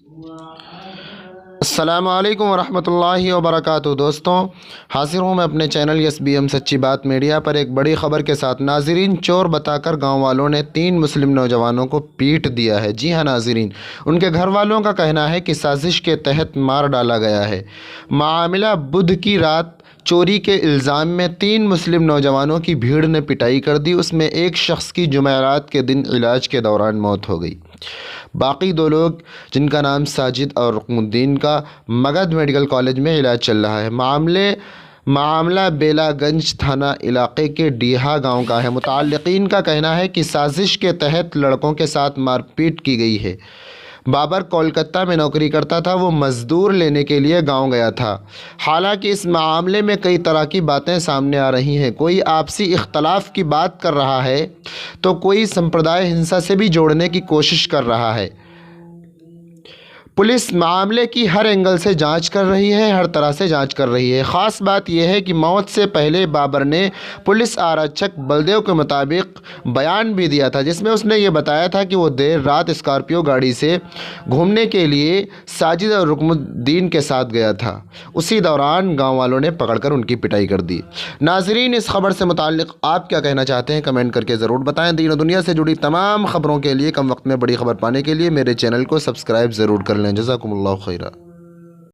السلام علیکم ورحمۃ اللہ وبرکاتہ۔ دوستوں، حاضر ہوں میں اپنے چینل یس بی ایم سچی بات میڈیا پر ایک بڑی خبر کے ساتھ۔ ناظرین، چور بتا کر گاؤں والوں نے 3 مسلم نوجوانوں کو پیٹ دیا ہے۔ جی ہاں ناظرین، ان کے گھر والوں کا کہنا ہے کہ سازش کے تحت مار ڈالا گیا ہے۔ معاملہ بدھ کی رات چوری کے الزام میں 3 مسلم نوجوانوں کی بھیڑ نے پٹائی کر دی۔ اس میں ایک شخص کی جمعرات کے دن علاج کے دوران موت ہو گئی۔ باقی 2 لوگ، جن کا نام ساجد اور رقم الدین کا مگدھ میڈیکل کالج میں علاج چل رہا ہے۔ معاملہ بیلا گنج تھانہ علاقے کے ڈیہا گاؤں کا ہے۔ متعلقین کا کہنا ہے کہ سازش کے تحت لڑکوں کے ساتھ مار پیٹ کی گئی ہے۔ بابر کولکتہ میں نوکری کرتا تھا، وہ مزدور لینے کے لیے گاؤں گیا تھا۔ حالانکہ اس معاملے میں کئی طرح کی باتیں سامنے آ رہی ہیں۔ کوئی آپسی اختلاف کی بات کر رہا ہے تو کوئی سمپردائے ہنسا سے بھی جوڑنے کی کوشش کر رہا ہے۔ پولیس معاملے کی ہر اینگل سے جانچ کر رہی ہے، ہر طرح سے جانچ کر رہی ہے۔ خاص بات یہ ہے کہ موت سے پہلے بابر نے پولیس آرکشک بلدیو کے مطابق بیان بھی دیا تھا، جس میں اس نے یہ بتایا تھا کہ وہ دیر رات اسکارپیو گاڑی سے گھومنے کے لیے ساجد اور رکن الدین کے ساتھ گیا تھا۔ اسی دوران گاؤں والوں نے پکڑ کر ان کی پٹائی کر دی۔ ناظرین، اس خبر سے متعلق آپ کیا کہنا چاہتے ہیں؟ کمنٹ کر کے ضرور بتائیں۔ دین و دنیا سے جڑی تمام خبروں کے لیے کم وقت میں بڑی خبر پانے کے لیے میرے چینل کو سبسکرائب ضرور کر لیں۔ جزاکم اللہ خیرہ۔